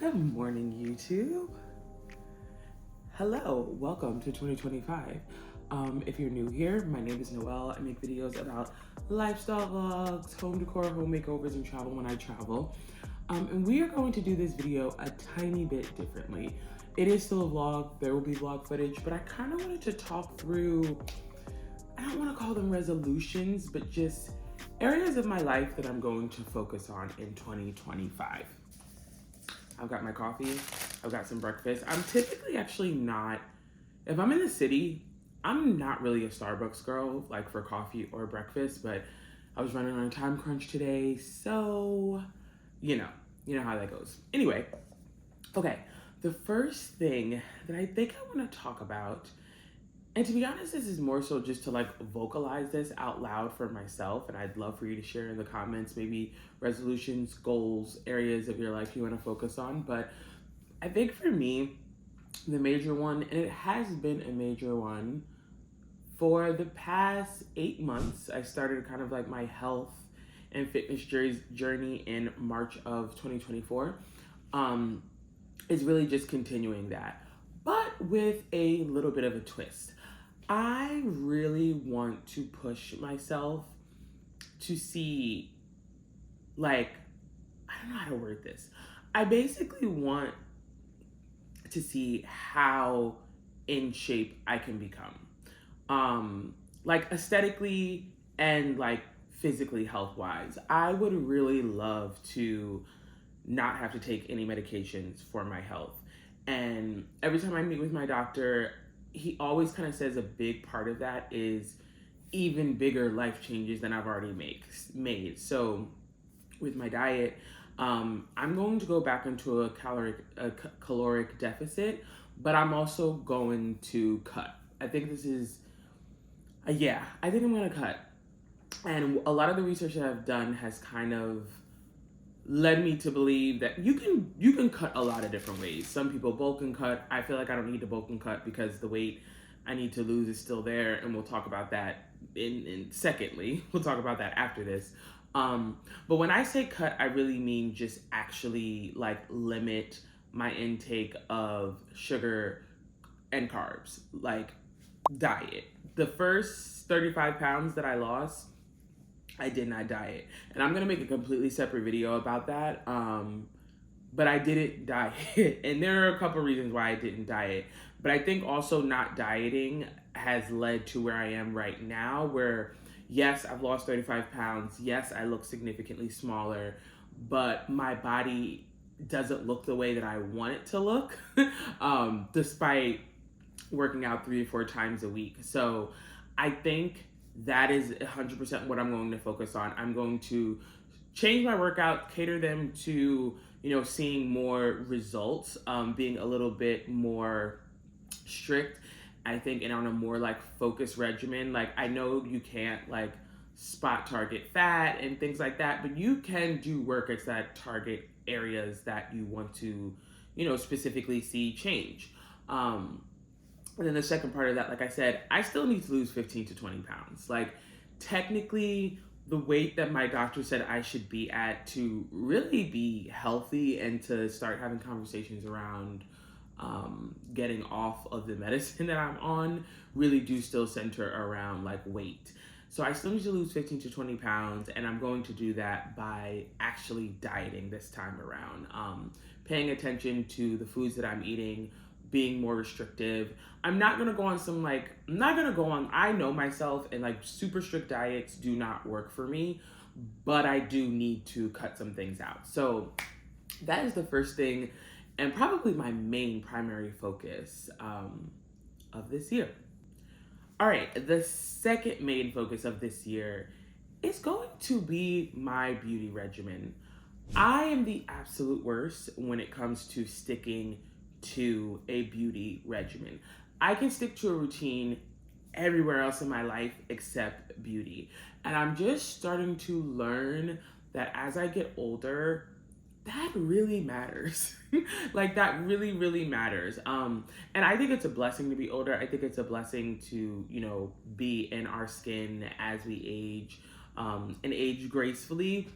Good morning, YouTube. Hello, welcome to 2025. If you're new here, my name is Noelle. I make videos about lifestyle vlogs, home decor, home makeovers, and travel when I travel. And we are going to do this video a tiny bit differently. It is still a vlog, there will be vlog footage, but I kind of wanted to talk through, I don't want to call them resolutions, but just areas of my life that I'm going to focus on in 2025. I've got my coffee, I've got some breakfast. I'm typically actually not, if I'm in the city, I'm not really a Starbucks girl, like for coffee or breakfast, but I was running on a time crunch today, so you know how that goes. Anyway, okay, the first thing that I think I want to talk about, and to be honest, this is more so just to like vocalize this out loud for myself, and I'd love for you to share in the comments, maybe resolutions, goals, areas of your life you want to focus on. But I think for me, the major one, and it has been a major one for the past 8 months, I started kind of like my health and fitness journey in March of 2024, is really just continuing that, but with a little bit of a twist. I really want to push myself to see, like, I don't know how to word this. I basically want to see how in shape I can become. Like aesthetically and like physically health wise. I would really love to not have to take any medications for my health. And every time I meet with my doctor, he always kind of says a big part of that is even bigger life changes than I've already made. So with my diet, I'm going to go back into a caloric deficit, but I'm also going to cut. I think this is, I think I'm going to cut. And a lot of the research that I've done has kind of led me to believe that you can cut a lot of different ways. Some people bulk and cut. I feel like I don't need to bulk and cut because the weight I need to lose is still there, and we'll talk about that secondly. We'll talk about that after this. But when I say cut, I really mean just actually like limit my intake of sugar and carbs, like diet. The first 35 pounds that I lost, I did not diet. And I'm going to make a completely separate video about that. But I didn't diet. And there are a couple reasons why I didn't diet. But I think also not dieting has led to where I am right now, where yes, I've lost 35 pounds. Yes, I look significantly smaller, but my body doesn't look the way that I want it to look, despite working out 3 or 4 times a week. So I think that is 100% what I'm going to focus on. I'm going to change my workout, cater them to, seeing more results, being a little bit more strict, I think, and on a more like focused regimen. Like, I know you can't like spot target fat and things like that, but you can do workouts that target areas that you want to, specifically see change. And then the second part of that, like I said, I still need to lose 15 to 20 pounds. Like, technically, the weight that my doctor said I should be at to really be healthy and to start having conversations around getting off of the medicine that I'm on really do still center around like weight. So I still need to lose 15 to 20 pounds, and I'm going to do that by actually dieting this time around. Paying attention to the foods that I'm eating, being more restrictive. I'm not gonna go on I know myself, and like super strict diets do not work for me, but I do need to cut some things out. So that is the first thing, and probably my main primary focus of this year. All right, the second main focus of this year is going to be my beauty regimen. I am the absolute worst when it comes to sticking to a beauty regimen. I can stick to a routine everywhere else in my life except beauty. And I'm just starting to learn that as I get older, that really matters. Like, that really, really matters. And I think it's a blessing to be older. I think it's a blessing to, be in our skin as we age, and age gracefully.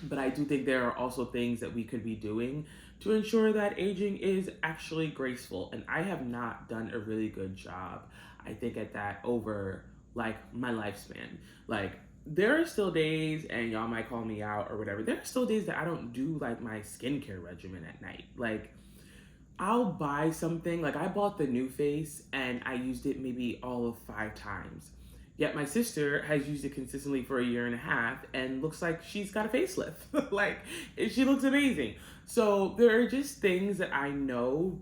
But I do think there are also things that we could be doing to ensure that aging is actually graceful. And I have not done a really good job, I think, at that over like my lifespan. Like, there are still days, and y'all might call me out or whatever, there are still days that I don't do like my skincare regimen at night. Like, I'll buy something, like I bought the new face and I used it maybe all of 5 times. Yet my sister has used it consistently for a year and a half and looks like she's got a facelift. Like, she looks amazing. So there are just things that I know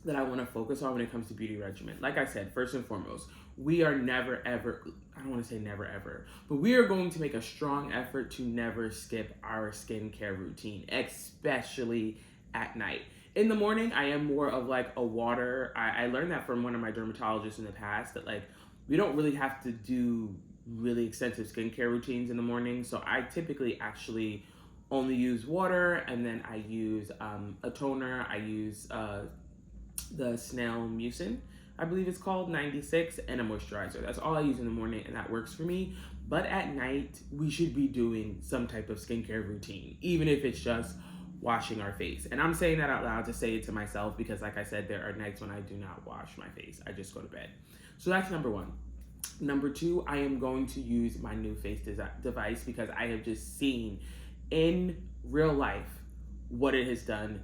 that I want to focus on when it comes to beauty regimen. Like I said, first and foremost, we are never ever, I don't want to say never ever, but we are going to make a strong effort to never skip our skincare routine, especially at night. In the morning, I am more of like a water. I learned that from one of my dermatologists in the past, that like we don't really have to do really extensive skincare routines in the morning. So I typically actually only use water, and then I use a toner. I use the snail mucin, I believe it's called, 96, and a moisturizer. That's all I use in the morning, and that works for me. But at night, we should be doing some type of skincare routine, even if it's just washing our face. And I'm saying that out loud to say it to myself because, like I said, there are nights when I do not wash my face. I just go to bed. So that's number one. Number two, I am going to use my new face device because I have just seen in real life what it has done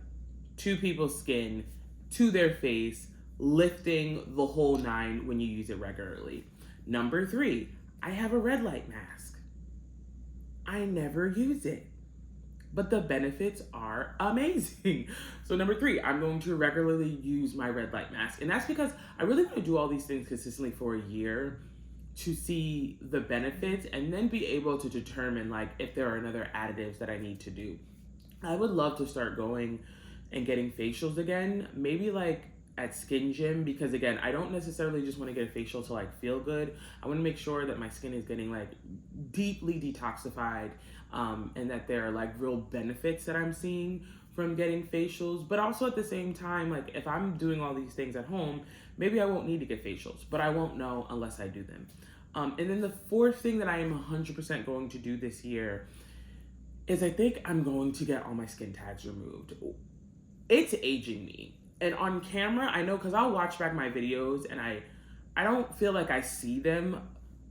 to people's skin, to their face, lifting the whole nine when you use it regularly. Number three, I have a red light mask. I never use it, but the benefits are amazing. So number three, I'm going to regularly use my red light mask. And that's because I really want to do all these things consistently for a year to see the benefits and then be able to determine like if there are other additives that I need to do. I would love to start going and getting facials again, maybe like at Skin Gym, because again, I don't necessarily just want to get a facial to like feel good. I want to make sure that my skin is getting like deeply detoxified, and that there are like real benefits that I'm seeing from getting facials. But also at the same time, like if I'm doing all these things at home, maybe I won't need to get facials, but I won't know unless I do them. And then the fourth thing that I am 100% going to do this year is I think I'm going to get all my skin tags removed. It's aging me. And on camera, I know, because I'll watch back my videos and I don't feel like I see them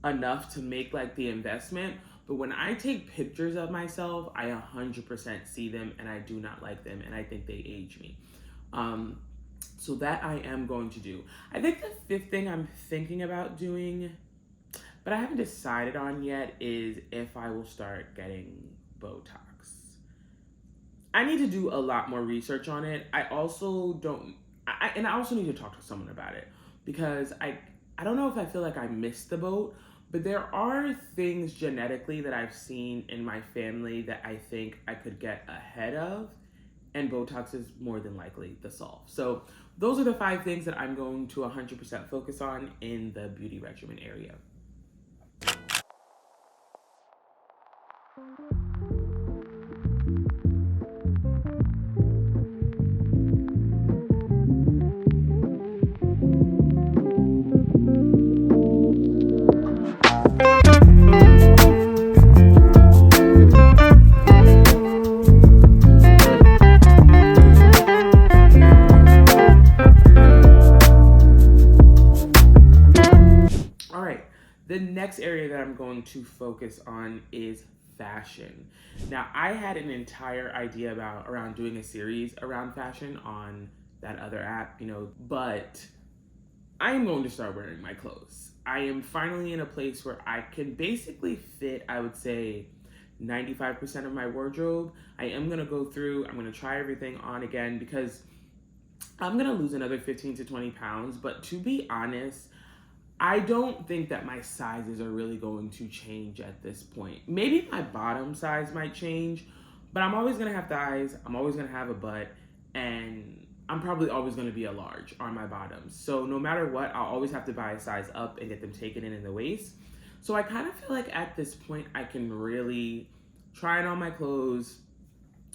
enough to make like the investment. But when I take pictures of myself, I 100% see them and I do not like them. And I think they age me. So that I am going to do. I think the fifth thing I'm thinking about doing, but I haven't decided on yet, is if I will start getting Botox. I need to do a lot more research on it. I also need to talk to someone about it because I don't know if I feel like I missed the boat, but there are things genetically that I've seen in my family that I think I could get ahead of, and Botox is more than likely the solve. So those are the 5 things that I'm going to 100% focus on in the beauty regimen area. The next area that I'm going to focus on is fashion. Now, I had an entire idea around doing a series around fashion on that other app, but I am going to start wearing my clothes. I am finally in a place where I can basically fit, I would say, 95% of my wardrobe. I am going to go through, I'm going to try everything on again because I'm going to lose another 15 to 20 pounds, but to be honest, I don't think that my sizes are really going to change at this point. Maybe my bottom size might change, but I'm always gonna have thighs, I'm always gonna have a butt, and I'm probably always gonna be a large on my bottoms. So no matter what, I'll always have to buy a size up and get them taken in the waist. So I kind of feel like at this point, I can really try on my clothes,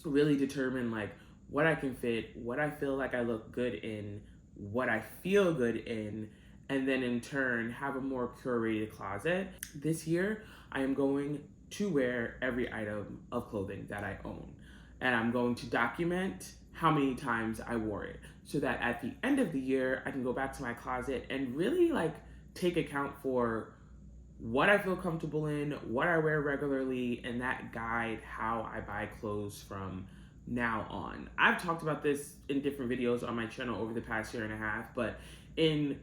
really determine like what I can fit, what I feel like I look good in, what I feel good in, and then in turn have a more curated closet. This year, I am going to wear every item of clothing that I own. And I'm going to document how many times I wore it so that at the end of the year, I can go back to my closet and really like take account for what I feel comfortable in, what I wear regularly, and that guide how I buy clothes from now on. I've talked about this in different videos on my channel over the past year and a half, but in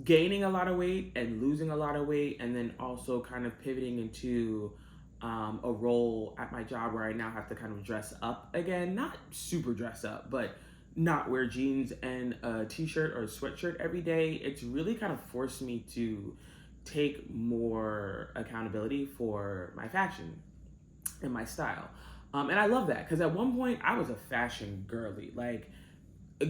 gaining a lot of weight and losing a lot of weight, and then also kind of pivoting into a role at my job where I now have to kind of dress up again, not super dress up, but not wear jeans and a t-shirt or a sweatshirt every day. It's really kind of forced me to take more accountability for my fashion and my style. And I love that because at one point I was a fashion girly. Like,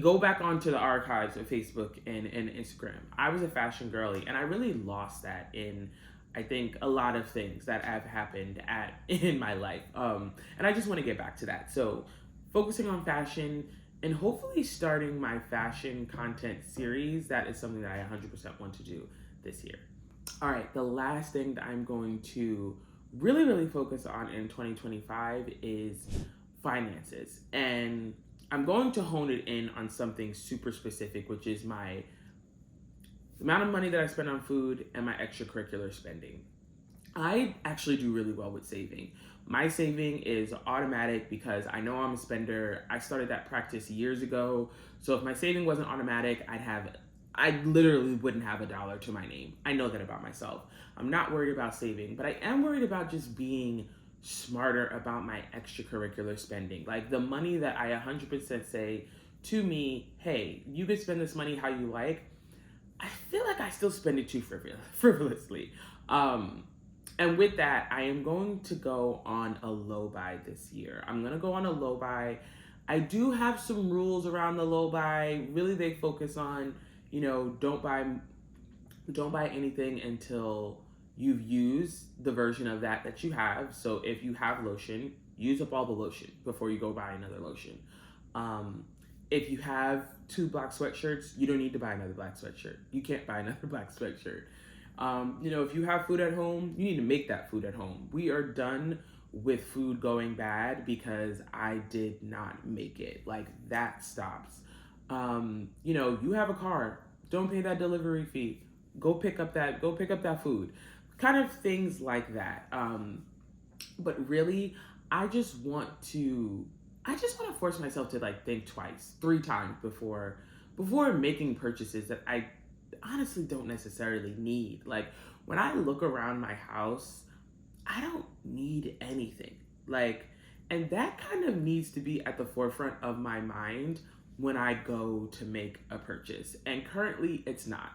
go back onto the archives of Facebook and Instagram. I was a fashion girly, and I really lost that in, I think, a lot of things that have happened in my life. And I just want to get back to that. So focusing on fashion and hopefully starting my fashion content series, that is something that I 100% want to do this year. All right, the last thing that I'm going to really focus on in 2025 is finances. And I'm going to hone it in on something super specific, which is the amount of money that I spend on food and my extracurricular spending. I actually do really well with saving. My saving is automatic because I know I'm a spender. I started that practice years ago. So if my saving wasn't automatic, I literally wouldn't have $1 to my name. I know that about myself. I'm not worried about saving, but I am worried about just being smarter about my extracurricular spending. Like the money that I 100% say to me, hey, you can spend this money how you like. I feel like I still spend it too frivolously. And with that, I am going to go on a low buy this year. I'm going to go on a low buy. I do have some rules around the low buy. Really, they focus on, don't buy anything until you've used the version of that you have. So if you have lotion, use up all the lotion before you go buy another lotion. If you have 2 black sweatshirts, you don't need to buy another black sweatshirt. You can't buy another black sweatshirt. If you have food at home, you need to make that food at home. We are done with food going bad because I did not make it. Like, that stops. You have a car, don't pay that delivery fee. Go pick up that food. Kind of things like that. But really, I just want to force myself to like think twice, 3 times before making purchases that I honestly don't necessarily need. Like, when I look around my house, I don't need anything. Like, and that kind of needs to be at the forefront of my mind when I go to make a purchase. And currently it's not.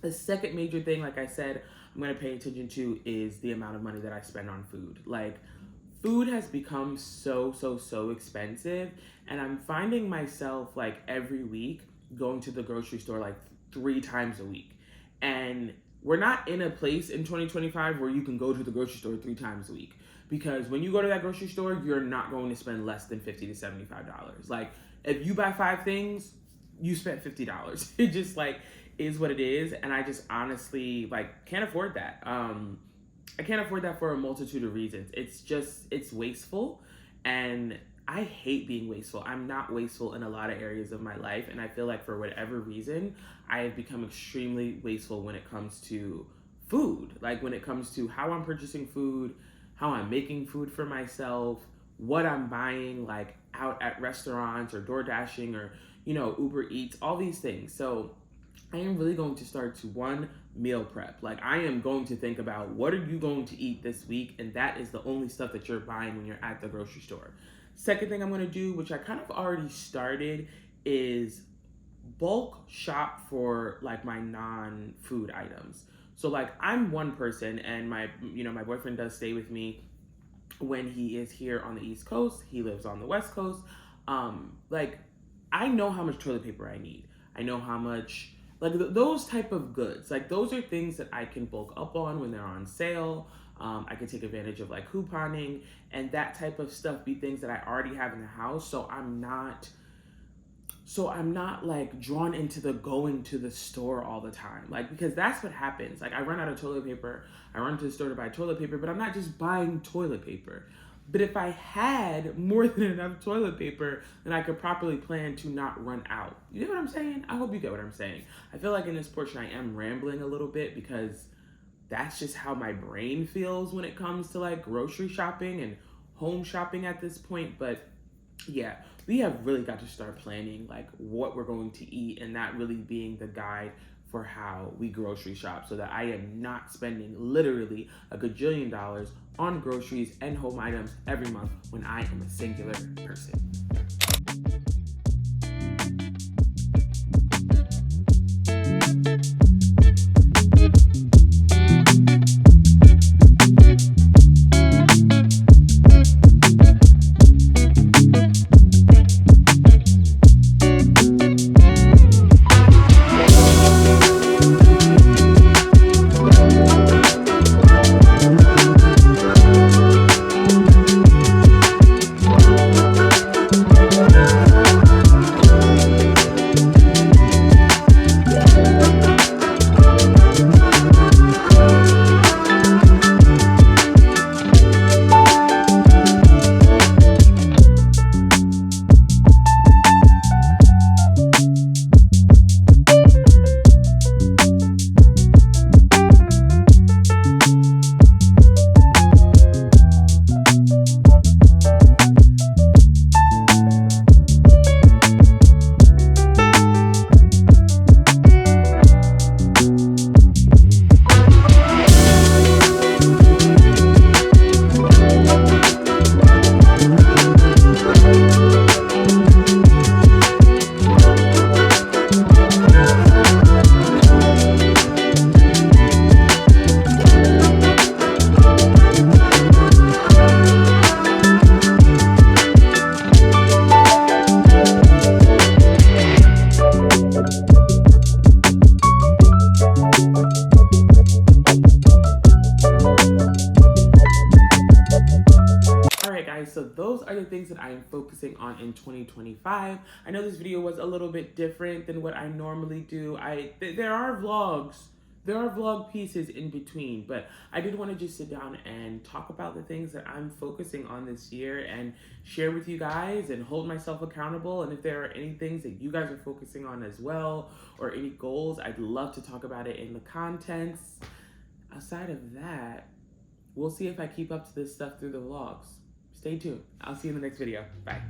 The second major thing, like I said, I'm going to pay attention to is the amount of money that I spend on food. Like, food has become so expensive, and I'm finding myself like every week going to the grocery store like 3 times a week. And we're not in a place in 2025 where you can go to the grocery store 3 times a week, because when you go to that grocery store, you're not going to spend less than $50 to $75. Like, if you buy 5 things, you spent $50. It just like is what it is, and I just honestly like can't afford that. I can't afford that for a multitude of reasons. It's wasteful, and I hate being wasteful. I'm not wasteful in a lot of areas of my life, and I feel like for whatever reason, I have become extremely wasteful when it comes to food. Like, when it comes to how I'm purchasing food, how I'm making food for myself, what I'm buying, like out at restaurants or door dashing or, Uber Eats, all these things. So I am really going to start to meal prep. Like, I am going to think about what are you going to eat this week, and that is the only stuff that you're buying when you're at the grocery store. Second thing I'm going to do, which I kind of already started, is bulk shop for like my non-food items. So like, I'm one person, and my boyfriend does stay with me when he is here on the East Coast. He lives on the West Coast. Like, I know how much toilet paper I need. I know how much, like, those type of goods. Like, those are things that I can bulk up on when they're on sale. I can take advantage of like couponing and that type of stuff, be things that I already have in the house. So I'm not so I'm not like drawn into the going to the store all the time. Like, because that's what happens. Like, I run out of toilet paper, I run to the store to buy toilet paper, but I'm not just buying toilet paper. But if I had more than enough toilet paper, then I could properly plan to not run out. You know what I'm saying? I hope you get what I'm saying. I feel like in this portion I am rambling a little bit because that's just how my brain feels when it comes to like grocery shopping and home shopping at this point. But yeah, we have really got to start planning like what we're going to eat, and that really being the guide for how we grocery shop, so that I am not spending literally a gajillion dollars on groceries and home items every month when I am a singular person. So those are the things that I am focusing on in 2025. I know this video was a little bit different than what I normally do. There are vlog pieces in between, but I did want to just sit down and talk about the things that I'm focusing on this year and share with you guys and hold myself accountable. And if there are any things that you guys are focusing on as well, or any goals, I'd love to talk about it in the contents. Outside of that, we'll see if I keep up to this stuff through the vlogs. Stay tuned. I'll see you in the next video. Bye.